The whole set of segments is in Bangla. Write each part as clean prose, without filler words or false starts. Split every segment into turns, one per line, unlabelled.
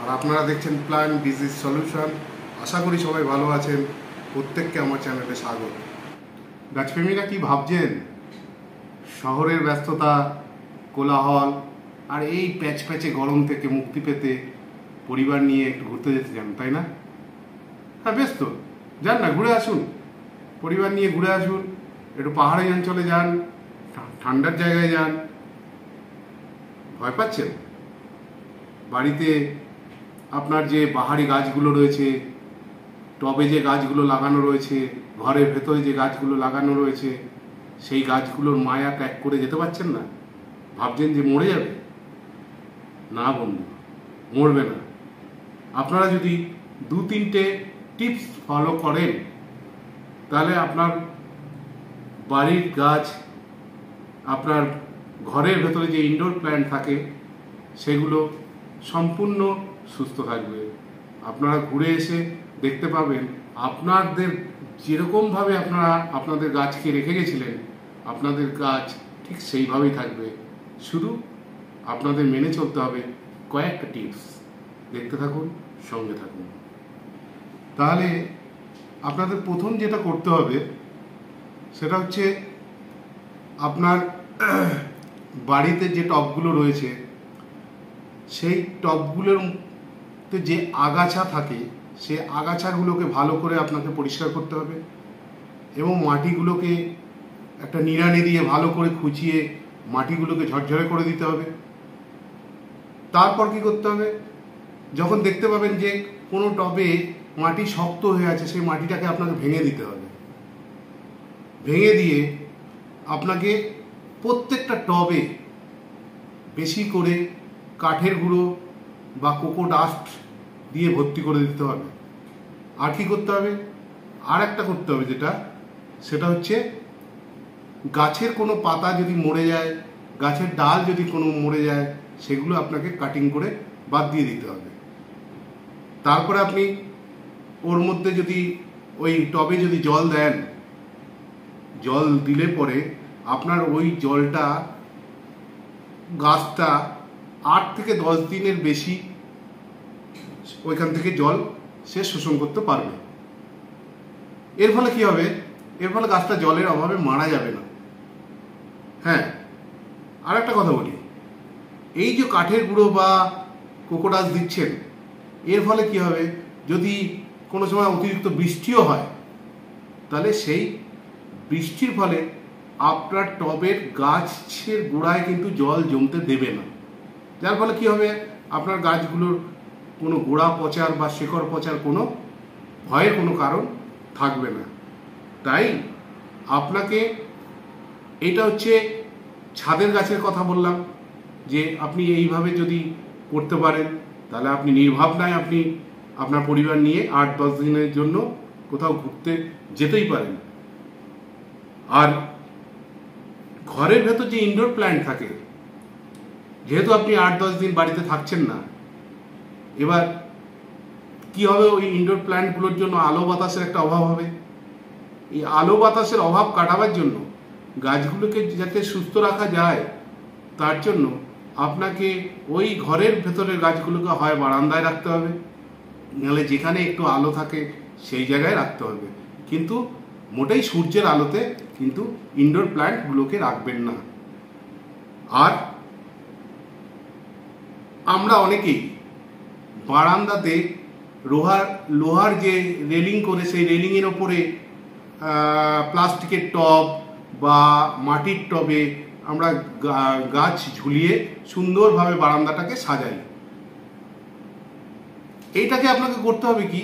আর আপনারা দেখছেন প্ল্যান ডিজিজ সলিউশন। আশা করি সবাই ভালো আছেন। প্রত্যেককে আমার চ্যানেলে স্বাগত। গাছপ্রেমীরা কি ভাবছেন? শহরের ব্যস্ততা, কোলাহল আর এই প্যাচে গরম থেকে মুক্তি পেতে পরিবার নিয়ে একটু ঘুরতে যেতে চান, তাই না? হ্যাঁ, বেশ তো, যান না, ঘুরে আসুন। পরিবার নিয়ে ঘুরে আসুন, একটু পাহাড়ি অঞ্চলে যান, ঠান্ডার জায়গায় যান। ভয় পাচ্ছেন? বাড়িতে আপনার যে বাহারি গাছগুলো রয়েছে, টবে যে গাছগুলো লাগানো রয়েছে, ঘরের ভেতরে যে গাছগুলো লাগানো রয়েছে, সেই গাছগুলোর মায়া ত্যাগ করে যেতে পারছেন না? ভাবছেন যে মরে যাবে? না বন্ধু, মরবে না। আপনারা যদি 2-3টে টিপস ফলো করেন, তাহলে আপনার বাড়ির গাছ, আপনার ঘরের ভেতরে যে ইনডোর প্ল্যান্ট থাকে, সেগুলো সম্পূর্ণ সুস্থ থাকবে। আপনারা ঘুরে এসে দেখতে পাবেন আপনাদের যেরকমভাবে আপনারা আপনাদের গাছকে রেখে গেছিলেন, আপনাদের গাছ ঠিক সেইভাবেই থাকবে। শুধু আপনাদের মেনে চলতে হবে কয়েকটা টিপস। দেখতে থাকুন, সঙ্গে থাকুন। তাহলে আপনাদের প্রথম যেটা করতে হবে সেটা হচ্ছে, আপনার বাড়িতে যে টবগুলো রয়েছে, সেই টবগুলোতে যে আগাছা থাকে, সেই আগাছাগুলোকে ভালো করে আপনাকে পরিষ্কার করতে হবে এবং মাটিগুলোকে একটা নিড়ানি দিয়ে ভালো করে খুঁচিয়ে মাটিগুলোকে ঝরঝরে করে দিতে হবে। তারপর কি করতে হবে? যখন দেখতে পাবেন যে কোনো টবে মাটি শক্ত হয়ে আছে, সেই মাটিটাকে আপনাকে ভেঙে দিতে হবে। ভেঙে দিয়ে আপনাকে প্রত্যেকটা টবে বেশি করে কাঠের গুঁড়ো বা কোকো ডাস্ট দিয়ে ভর্তি করে দিতে হবে। আর কি করতে হবে? আর একটা করতে হবে, সেটা হচ্ছে গাছের কোনো পাতা যদি মরে যায়, গাছের ডাল যদি কোনো মরে যায়, সেগুলো আপনাকে কাটিং করে বাদ দিয়ে দিতে হবে। তারপরে আপনি ওর মধ্যে যদি ওই টবে যদি জল দেন, জল দিলে পরে আপনার ওই জলটা গাছটা 8 থেকে 10 দিনের বেশি ওইখান থেকে জল সে শোষণ করতে পারবে। এর ফলে কি হবে? এর ফলে গাছটা জলের অভাবে মারা যাবে না। হ্যাঁ, আর একটা কথা বলি, এই যে কাঠের গুঁড়ো বা কোকোডাস দিচ্ছেন, এর ফলে কি হবে? যদি কোনো সময় অতিরিক্ত বৃষ্টিও হয়, তাহলে সেই বৃষ্টির ফলে আপনার টবের গাছের গোড়ায় কিন্তু জল জমতে দেবে না। যার ফলে কি হবে? আপনার গাছগুলোর কোনো গোড়া পচার বা শিকড় পচার কোনো ভয়ের কোনো কারণ থাকবে না। তাই আপনাকে, এটা হচ্ছে ছাদের গাছের কথা বললাম, যে আপনি এইভাবে যদি করতে পারেন, তাহলে আপনি নির্ভাবনায় আপনি আপনার পরিবার নিয়ে 8-10 দিনের জন্য কোথাও ঘুরতে যেতেই পারেন। আর ঘরের ভেতর যে ইনডোর প্ল্যান্ট থাকে, যেহেতু আপনি 8-10 দিন বাড়িতে থাকছেন না, এবার কি হবে? ওই ইনডোর প্ল্যান্টগুলোর জন্য আলো বাতাসের একটা অভাব হবে। এই আলো বাতাসের অভাব কাটাবার জন্য, গাছগুলোকে যাতে সুস্থ রাখা যায়, তার জন্য আপনাকে ওই ঘরের ভেতরের গাছগুলোকে হয় বারান্দায় রাখতে হবে, নাহলে যেখানে একটু আলো থাকে সেই জায়গায় রাখতে হবে। কিন্তু মোটেই সূর্যের আলোতে কিন্তু ইনডোর প্ল্যান্টগুলোকে রাখবেন না। আর আমরা অনেকেই বারান্দাতে লোহার যে রেলিং করে, সেই রেলিংয়ের ওপরে প্লাস্টিকের টব বা মাটির টবে আমরা গাছ ঝুলিয়ে সুন্দরভাবে বারান্দাটাকে সাজাই। এইটাকে আপনাকে করতে হবে কি?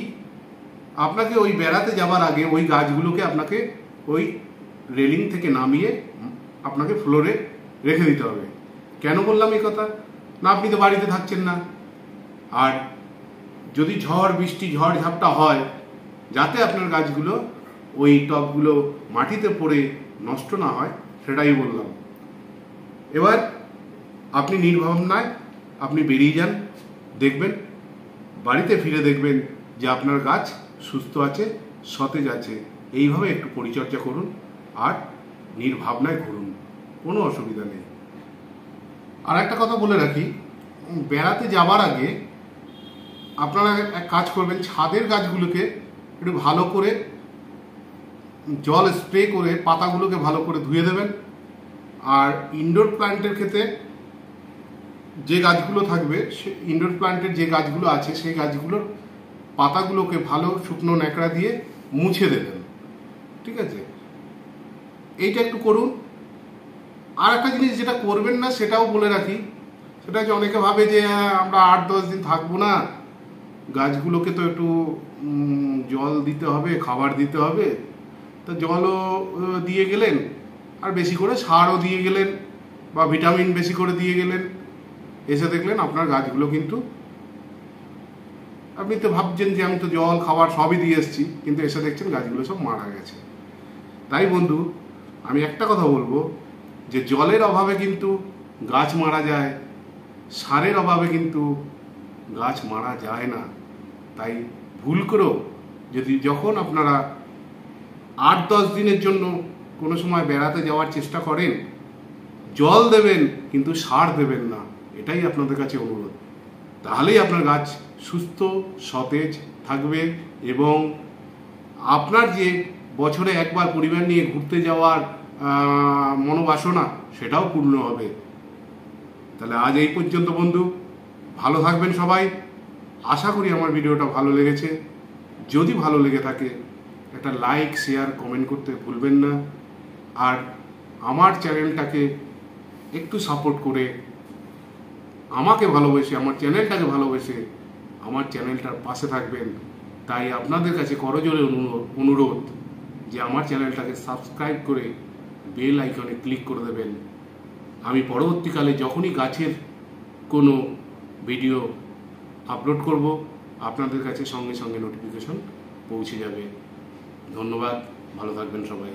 আপনাকে ওই বেড়াতে যাবার আগে ওই গাছগুলোকে আপনাকে ওই রেলিং থেকে নামিয়ে আপনাকে ফ্লোরে রেখে দিতে হবে। কেন বললাম এই কথা? না, আপনি তো বাড়িতে থাকছেন না। আর যদি ঝড় বৃষ্টি, ঝড় ঝাপটা হয়, যাতে আপনার গাছগুলো, ওই টবগুলো মাটিতে পড়ে নষ্ট না হয়, সেটাই বললাম। এবার আপনি নির্ভাবনায় আপনি বেরিয়ে যান, দেখবেন, বাড়িতে ফিরে দেখবেন যে আপনার গাছ সুস্থ আছে, সতেজ আছে। এইভাবে একটু পরিচর্যা করুন আর নির্ভাবনায় ঘুরুন, কোনো অসুবিধা নেই। আর একটা কথা বলে রাখি, বেড়াতে যাবার আগে আপনারা এক কাজ করবেন, ছাদের গাছগুলোকে একটু ভালো করে জল স্প্রে করে পাতাগুলোকে ভালো করে ধুয়ে দেবেন। আর ইনডোর প্ল্যান্টের ক্ষেত্রে যে গাছগুলো থাকবে, ইনডোর প্ল্যান্টের যে গাছগুলো আছে সেই গাছগুলোর পাতাগুলোকে ভালো শুকনো ন্যাকড়া দিয়ে মুছে দেবেন, ঠিক আছে? এইটা একটু করুন। আর একটা জিনিস যেটা করবেন না সেটাও বলে রাখি, সেটা হচ্ছে অনেকে ভাবে যে আমরা 8-10 দিন থাকবো না, গাছগুলোকে তো একটু জল দিতে হবে, খাবার দিতে হবে, তো জলও দিয়ে গেলেন আর বেশি করে সারও দিয়ে গেলেন বা ভিটামিন বেশি করে দিয়ে গেলেন, এসে দেখলেন আপনার গাছগুলো কিন্তু, আপনি তো ভাবছেন যে আমি তো জল খাবার সবই দিয়ে এসেছি, কিন্তু এসে দেখছেন গাছগুলো সব মারা গেছে। তাই বন্ধু, আমি একটা কথা বলবো যে জলের অভাবে কিন্তু গাছ মারা যায়, সারের অভাবে কিন্তু গাছ মারা যায় না। তাই ভুল করেও যদি যখন আপনারা 8-10 দিনের জন্য কোনো সময় বেড়াতে যাওয়ার চেষ্টা করেন, জল দেবেন কিন্তু সার দেবেন না, এটাই আপনাদের কাছে অনুরোধ। তাহলেই আপনার গাছ সুস্থ সতেজ থাকবে এবং আপনার যে বছরে একবার পরিবার নিয়ে ঘুরতে যাওয়ার মনোবাসনা সেটাও পূর্ণ হবে। তাহলে আজ এই পর্যন্ত বন্ধু, ভালো থাকবেন সবাই। আশা করি আমার ভিডিওটা ভালো লেগেছে। যদি ভালো লেগে থাকে একটা লাইক শেয়ার কমেন্ট করতে ভুলবেন না। আর আমার চ্যানেলটাকে একটু সাপোর্ট করে আমাকে ভালোবেসে, আমার চ্যানেলটাকে ভালোবেসে আমার চ্যানেলটার পাশে থাকবেন। তাই আপনাদের কাছে করজোরে অনুরোধ যে আমার চ্যানেলটাকে সাবস্ক্রাইব করে বেল আইকনে ক্লিক করে দেবেন। আমি পরবর্তীকালে যখনই গাছের কোনো ভিডিও আপলোড করব আপনাদের কাছে সঙ্গে সঙ্গে নোটিফিকেশন পৌঁছে যাবে। ধন্যবাদ, ভালো থাকবেন সবাই।